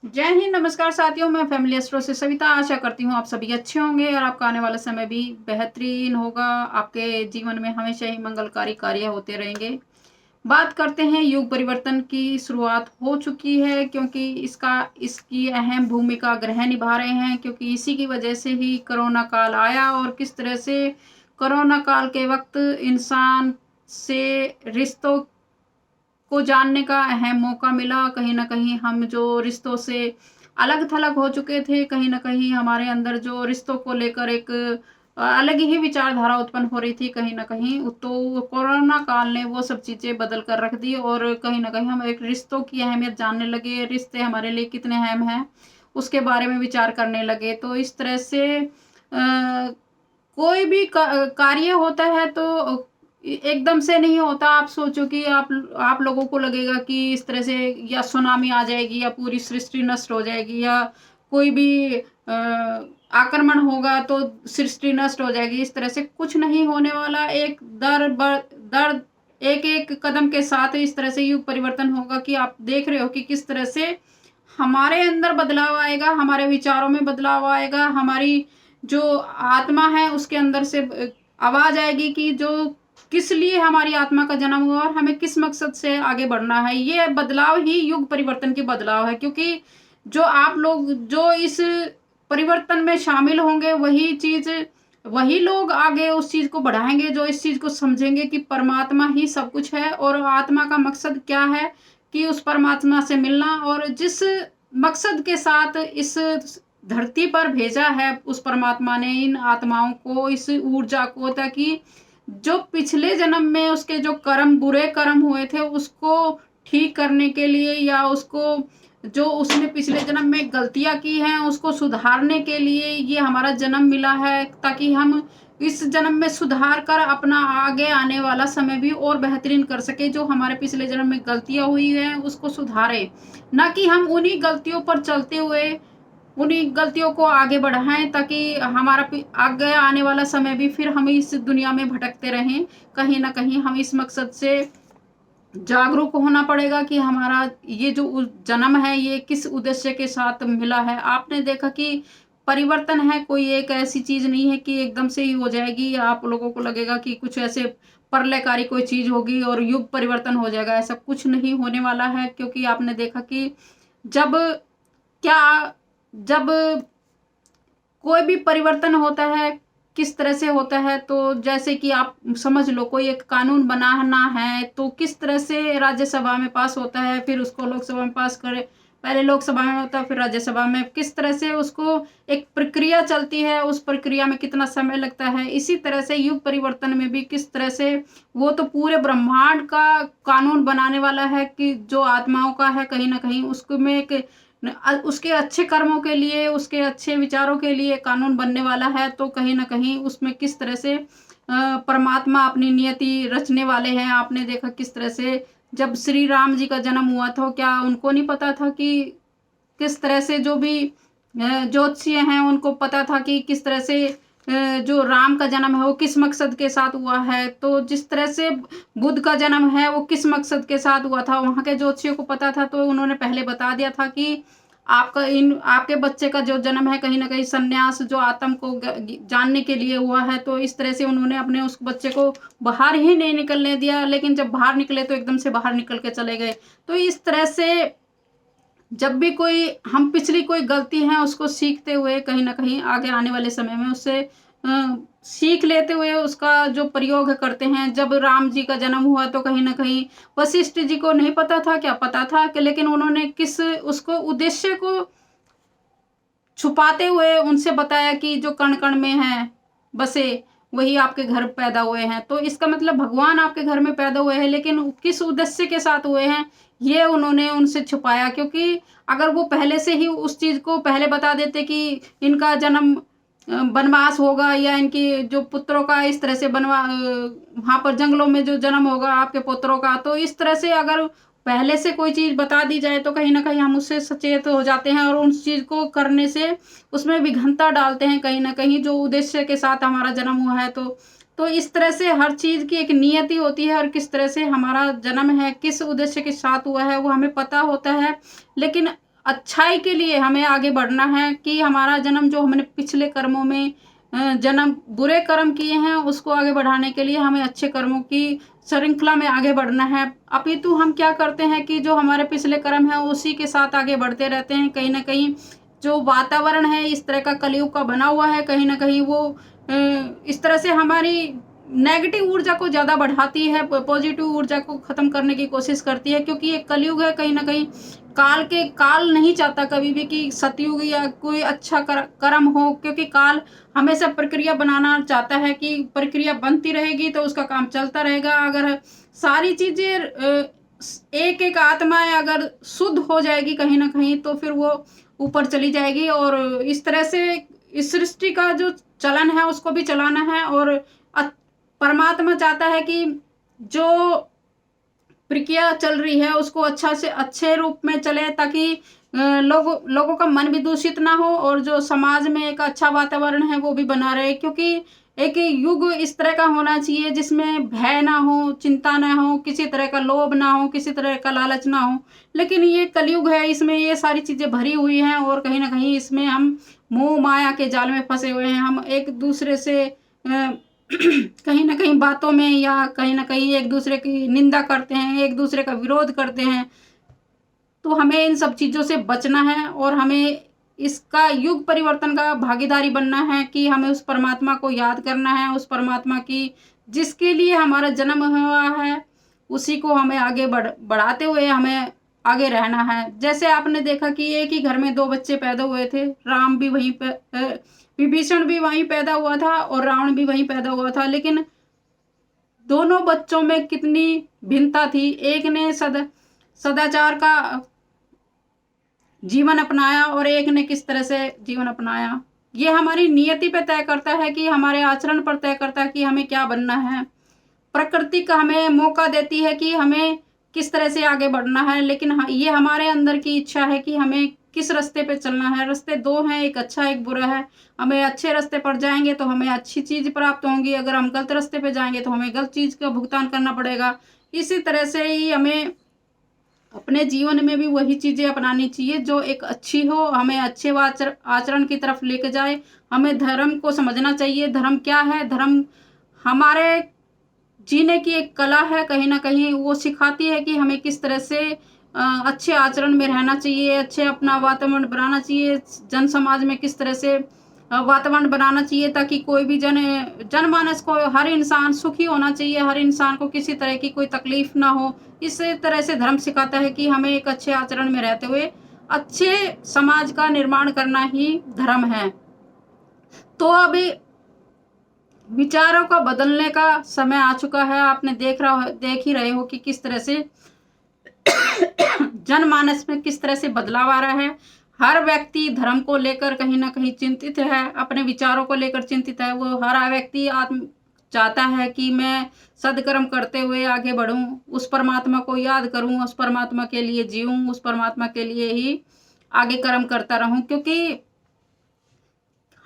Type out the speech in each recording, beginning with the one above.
जय हिंद, नमस्कार साथियों। मैं फैमिली एस्ट्रो से सविता आशा करती हूँ आप सभी अच्छे होंगे और आपका आने वाला समय भी बेहतरीन होगा। आपके जीवन में हमेशा ही मंगलकारी कार्य होते रहेंगे। बात करते हैं, युग परिवर्तन की शुरुआत हो चुकी है क्योंकि इसकी अहम भूमिका ग्रह निभा रहे हैं, क्योंकि इसी की वजह से ही कोरोना काल आया और किस तरह से कोरोना काल के वक्त इंसान से रिश्तों को जानने का अहम मौका मिला। कहीं न कहीं हम जो रिश्तों से अलग-थलग हो चुके थे, कहीं न कहीं हमारे अंदर जो रिश्तों को लेकर एक अलग ही विचारधारा उत्पन्न हो रही थी कहीं न कहीं, तो कोरोना काल ने वो सब चीज़ें बदल कर रख दी और कहीं न कहीं हम एक रिश्तों की अहमियत जानने लगे, रिश्ते हमारे लिए कितने अहम हैं, उसके बारे में विचार करने लगे। तो इस तरह से कोई भी कार्य होता है तो एकदम से नहीं होता। आप सोचो कि आप लोगों को लगेगा कि इस तरह से या सुनामी आ जाएगी या पूरी सृष्टि नष्ट हो जाएगी या कोई भी आक्रमण होगा तो सृष्टि नष्ट हो जाएगी। इस तरह से कुछ नहीं होने वाला। एक दर एक-एक कदम के साथ इस तरह से युग परिवर्तन होगा कि आप देख रहे हो कि किस तरह से हमारे अंदर बदलाव आएगा, हमारे विचारों में बदलाव आएगा, हमारी जो आत्मा है उसके अंदर से आवाज़ आएगी कि जो किस लिए हमारी आत्मा का जन्म हुआ और हमें किस मकसद से आगे बढ़ना है। ये बदलाव ही युग परिवर्तन की बदलाव है, क्योंकि जो आप लोग जो इस परिवर्तन में शामिल होंगे वही लोग आगे उस चीज़ को बढ़ाएँगे, जो इस चीज़ को समझेंगे कि परमात्मा ही सब कुछ है और आत्मा का मकसद क्या है कि उस परमात्मा से मिलना। और जिस मकसद के साथ इस धरती पर भेजा है उस परमात्मा ने इन आत्माओं को, इस ऊर्जा को, ताकि जो पिछले जन्म में उसके जो कर्म, बुरे कर्म हुए थे उसको ठीक करने के लिए या उसको जो उसने पिछले जन्म में गलतियाँ की हैं उसको सुधारने के लिए ये हमारा जन्म मिला है, ताकि हम इस जन्म में सुधार कर अपना आगे आने वाला समय भी और बेहतरीन कर सके। जो हमारे पिछले जन्म में गलतियाँ हुई हैं उसको सुधारें, ना कि हम उन्हीं गलतियों पर चलते हुए उन्हीं गलतियों को आगे बढ़ाएँ, ताकि हमारा आगे आने वाला समय भी फिर हम इस दुनिया में भटकते रहें। कहीं न कहीं हम इस मकसद से जागरूक होना पड़ेगा कि हमारा ये जो जन्म है ये किस उद्देश्य के साथ मिला है। आपने देखा कि परिवर्तन है कोई एक ऐसी चीज़ नहीं है कि एकदम से ही हो जाएगी। आप लोगों को लगेगा कि कुछ ऐसे प्रलयकारी कोई चीज़ होगी और युग परिवर्तन हो जाएगा, ऐसा कुछ नहीं होने वाला है। क्योंकि आपने देखा कि जब क्या जब कोई भी परिवर्तन होता है, किस तरह से होता है, तो जैसे कि आप समझ लो कोई एक कानून बनाना है, तो किस तरह से राज्यसभा में पास होता है, फिर उसको लोकसभा में पास करे। पहले लोकसभा में होता है, फिर राज्यसभा में, किस तरह से उसको एक प्रक्रिया चलती है, उस प्रक्रिया में कितना समय लगता है। इसी तरह से युग परिवर्तन में भी किस तरह से वो तो पूरे ब्रह्मांड का कानून बनाने वाला है कि जो आत्माओं का है कहीं न कहीं उसको में एक उसके अच्छे कर्मों के लिए, उसके अच्छे विचारों के लिए कानून बनने वाला है, तो कहीं न कहीं उसमें किस तरह से परमात्मा अपनी नियति रचने वाले हैं। आपने देखा किस तरह से जब श्री राम जी का जन्म हुआ था, क्या उनको नहीं पता था कि किस तरह से जो भी ज्योतिषी हैं उनको पता था कि किस तरह से जो राम का जन्म है वो किस मकसद के साथ हुआ है। तो जिस तरह से बुद्ध का जन्म है वो किस मकसद के साथ हुआ था, वहाँ के ज्योतिषियों को पता था, तो उन्होंने पहले बता दिया था कि आपके बच्चे का जो जन्म है कहीं न कहीं सन्यास जो आत्म को जानने के लिए हुआ है। तो इस तरह से उन्होंने अपने उस बच्चे को बाहर ही नहीं निकलने दिया, लेकिन जब बाहर निकले तो एकदम से बाहर निकल के चले गए। तो इस तरह से जब भी हम पिछली कोई गलती है उसको सीखते हुए कहीं न कहीं आगे आने वाले समय में उससे सीख लेते हुए उसका जो प्रयोग करते हैं। जब राम जी का जन्म हुआ तो कहीं न कहीं वशिष्ठ जी को नहीं पता था, क्या पता था कि, लेकिन उन्होंने किस उसको उद्देश्य को छुपाते हुए उनसे बताया कि जो कण-कण में हैं बसे, वही आपके घर पैदा हुए हैं। तो इसका मतलब भगवान आपके घर में पैदा हुए हैं, लेकिन किस उद्देश्य के साथ हुए हैं, ये उन्होंने उनसे छुपाया। क्योंकि अगर वो पहले से ही उस चीज़ को पहले बता देते कि इनका जन्म वनवास होगा या इनकी जो पुत्रों का इस तरह से वहाँ पर जंगलों में जो जन्म होगा आपके पुत्रों का, तो इस तरह से अगर पहले से कोई चीज़ बता दी जाए तो कहीं न कहीं हम उससे सचेत हो जाते हैं और उस चीज़ को करने से उसमें विघ्नता डालते हैं कहीं न कहीं, जो उद्देश्य के साथ हमारा जन्म हुआ है। तो इस तरह से हर चीज़ की एक नियति होती है और किस तरह से हमारा जन्म है, किस उद्देश्य के साथ हुआ है, वो हमें पता होता है। लेकिन अच्छाई के लिए हमें आगे बढ़ना है, कि हमारा जन्म जो हमने पिछले कर्मों में जन्म बुरे कर्म किए हैं, उसको आगे बढ़ाने के लिए हमें अच्छे कर्मों की श्रृंखला में आगे बढ़ना है। अपितु हम क्या करते हैं कि जो हमारे पिछले कर्म हैं उसी के साथ आगे बढ़ते रहते हैं। कहीं न कहीं जो वातावरण है इस तरह का कलयुग का बना हुआ है, कहीं न कहीं वो इस तरह से हमारी नेगेटिव ऊर्जा को ज़्यादा बढ़ाती है, पॉजिटिव ऊर्जा को ख़त्म करने की कोशिश करती है, क्योंकि ये कलयुग है। कहीं न कहीं काल नहीं चाहता कभी भी कि सतयुग या कोई अच्छा कर्म हो, क्योंकि काल हमेशा प्रक्रिया बनाना चाहता है कि प्रक्रिया बनती रहेगी तो उसका काम चलता रहेगा। अगर सारी चीज़ें एक-एक आत्माएँ अगर शुद्ध हो जाएगी कहीं न कहीं, तो फिर वो ऊपर चली जाएगी, और इस तरह से इस सृष्टि का जो चलन है उसको भी चलाना है। और अ, परमात्मा चाहता है कि जो प्रक्रिया चल रही है उसको अच्छा से अच्छे रूप में चले, ताकि लोगों का मन भी दूषित ना हो, और जो समाज में एक अच्छा वातावरण है वो भी बना रहे। क्योंकि एक युग इस तरह का होना चाहिए जिसमें भय ना हो, चिंता ना हो, किसी तरह का लोभ ना हो, किसी तरह का लालच ना हो। लेकिन ये कलयुग है, इसमें ये सारी चीज़ें भरी हुई हैं, और कहीं न कहीं इसमें हम मोह माया के जाल में फँसे हुए हैं। हम एक दूसरे से कहीं न कहीं बातों में या कहीं न कहीं एक-दूसरे की निंदा करते हैं, एक-दूसरे का विरोध करते हैं। तो हमें इन सब चीज़ों से बचना है, और हमें इसका युग परिवर्तन का भागीदारी बनना है, कि हमें उस परमात्मा को याद करना है, उस परमात्मा की जिसके लिए हमारा जन्म हुआ है, उसी को हमें आगे बढ़ाते हुए हमें आगे रहना है। जैसे आपने देखा कि एक ही घर में 2 बच्चे पैदा हुए थे, राम भी वहीं पे विभीषण भी वहीं पैदा हुआ था और रावण भी वहीं पैदा हुआ था, लेकिन दोनों बच्चों में कितनी भिन्नता थी। एक ने सदाचार का जीवन अपनाया और एक ने किस तरह से जीवन अपनाया। ये हमारी नियति पे तय करता है, कि हमारे आचरण पर तय करता है कि हमें क्या बनना है। प्रकृति का हमें मौका देती है कि हमें किस तरह से आगे बढ़ना है, लेकिन ये हमारे अंदर की इच्छा है कि हमें किस रास्ते पे चलना है। रास्ते 2 हैं, एक अच्छा एक बुरा है। हमें अच्छे रास्ते पर जाएँगे तो हमें अच्छी चीज़ प्राप्त होंगी, अगर हम गलत रास्ते पे जाएँगे तो हमें गलत चीज़ का भुगतान करना पड़ेगा। इसी तरह से ही हमें अपने जीवन में भी वही चीज़ें अपनानी चाहिए जो एक अच्छी हो, हमें अच्छे आचरण की तरफ लेके जाए। हमें धर्म को समझना चाहिए, धर्म क्या है? धर्म हमारे जीने की एक कला है, कहीं न कहीं वो सिखाती है कि हमें किस तरह से अच्छे आचरण में रहना चाहिए, अच्छे अपना वातावरण बनाना चाहिए, जन समाज में किस तरह से वातावरण बनाना चाहिए, ताकि कोई भी जनमानस को हर इंसान सुखी होना चाहिए, हर इंसान को किसी तरह की कोई तकलीफ ना हो। इस तरह से धर्म सिखाता है कि हमें एक अच्छे आचरण में रहते हुए अच्छे समाज का निर्माण करना ही धर्म है। तो अभी विचारों का बदलने का समय आ चुका है। आपने देख ही रहे हो कि किस तरह से जनमानस में किस तरह से बदलाव आ रहा है। हर व्यक्ति धर्म को लेकर कहीं न कहीं चिंतित है, अपने विचारों को लेकर चिंतित है। वो हर व्यक्ति चाहता है कि मैं सद्कर्म करते हुए आगे बढ़ूँ, उस परमात्मा को याद करूँ, उस परमात्मा के लिए जीऊँ, उस परमात्मा के लिए ही आगे कर्म करता रहूँ, क्योंकि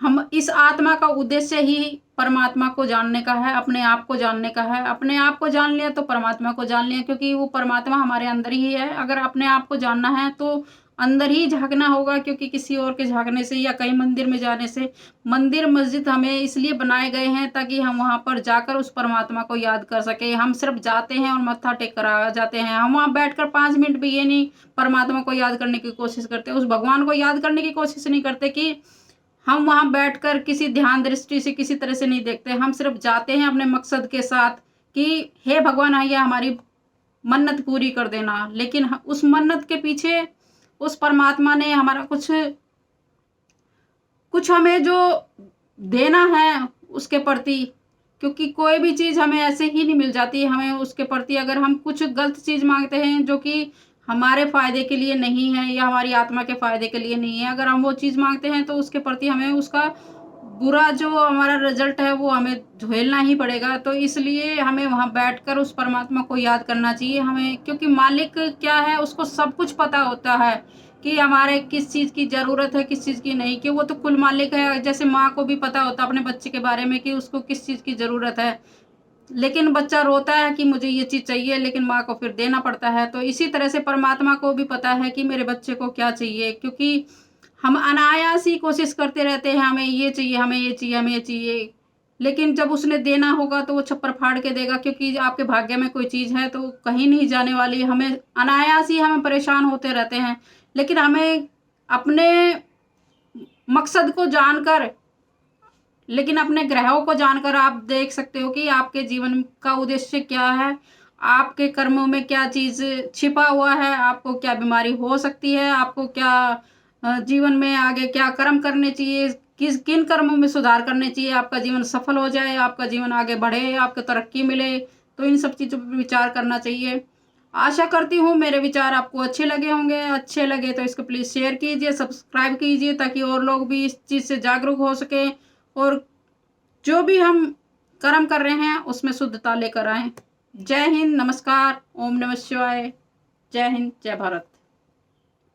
हम इस आत्मा का उद्देश्य ही परमात्मा को जानने का है, अपने आप को जानने का है। अपने आप को जान लिया तो परमात्मा को जान लिया, क्योंकि वो परमात्मा हमारे अंदर ही है। अगर अपने आप को जानना है तो अंदर ही झाँकना होगा, क्योंकि किसी और के झाँकने से या कहीं मंदिर में जाने से, मंदिर मस्जिद हमें इसलिए बनाए गए हैं ताकि हम वहाँ पर जाकर उस परमात्मा को याद कर सकें। हम सिर्फ जाते हैं और मत्था टेक कर आ जाते हैं। हम वहाँ बैठकर 5 मिनट भी ये नहीं परमात्मा को याद करने की कोशिश करते, उस भगवान को याद करने की कोशिश नहीं करते, कि हम वहाँ बैठकर किसी ध्यान दृष्टि से किसी तरह से नहीं देखते। हम सिर्फ जाते हैं अपने मकसद के साथ, कि हे भगवान आइए हमारी मन्नत पूरी कर देना। लेकिन उस मन्नत के पीछे उस परमात्मा ने हमारा कुछ कुछ हमें जो देना है उसके प्रति, क्योंकि कोई भी चीज़ हमें ऐसे ही नहीं मिल जाती। हमें उसके प्रति अगर हम कुछ गलत चीज़ माँगते हैं जो कि हमारे फ़ायदे के लिए नहीं है या हमारी आत्मा के फ़ायदे के लिए नहीं है, अगर हम वो चीज़ माँगते हैं तो उसके प्रति हमें उसका बुरा जो हमारा रिज़ल्ट है वो हमें झेलना ही पड़ेगा। तो इसलिए हमें वहाँ बैठकर उस परमात्मा को याद करना चाहिए हमें, क्योंकि मालिक क्या है उसको सब कुछ पता होता है कि हमारे किस चीज़ की ज़रूरत है, किस चीज़ की नहीं, कि वो तो कुल मालिक है। जैसे माँ को भी पता होता है अपने बच्चे के बारे में कि उसको किस चीज़ की ज़रूरत है। लेकिन बच्चा रोता है कि मुझे ये चीज़ चाहिए, लेकिन माँ को फिर देना पड़ता है। तो इसी तरह से परमात्मा को भी पता है कि मेरे बच्चे को क्या चाहिए, क्योंकि हम अनायास ही कोशिश करते रहते हैं, हमें ये चाहिए, हमें ये चाहिए, हमें ये चाहिए। लेकिन जब उसने देना होगा तो वो छप्पर फाड़ के देगा, क्योंकि आपके भाग्य में कोई चीज़ है तो कहीं नहीं जाने वाली। हमें अनायास ही हम परेशान होते रहते हैं। लेकिन हमें अपने मकसद को जानकर, लेकिन अपने ग्रहों को जानकर आप देख सकते हो कि आपके जीवन का उद्देश्य क्या है, आपके कर्मों में क्या चीज़ छिपा हुआ है, आपको क्या बीमारी हो सकती है, आपको क्या जीवन में आगे क्या कर्म करने चाहिए, किन कर्मों में सुधार करने चाहिए, आपका जीवन सफल हो जाए, आपका जीवन आगे बढ़े, आपको तरक्की मिले। तो इन सब चीज़ों पर विचार करना चाहिए। आशा करती हूँ मेरे विचार आपको अच्छे लगे होंगे। अच्छे लगे तो इसको प्लीज़ शेयर कीजिए, सब्सक्राइब कीजिए, ताकि और लोग भी इस चीज़ से जागरूक हो सकें और जो भी हम कर्म कर रहे हैं उसमें शुद्धता लेकर आएँ। जय हिंद, नमस्कार, ओम नमः शिवाय। जय हिंद, जय भारत।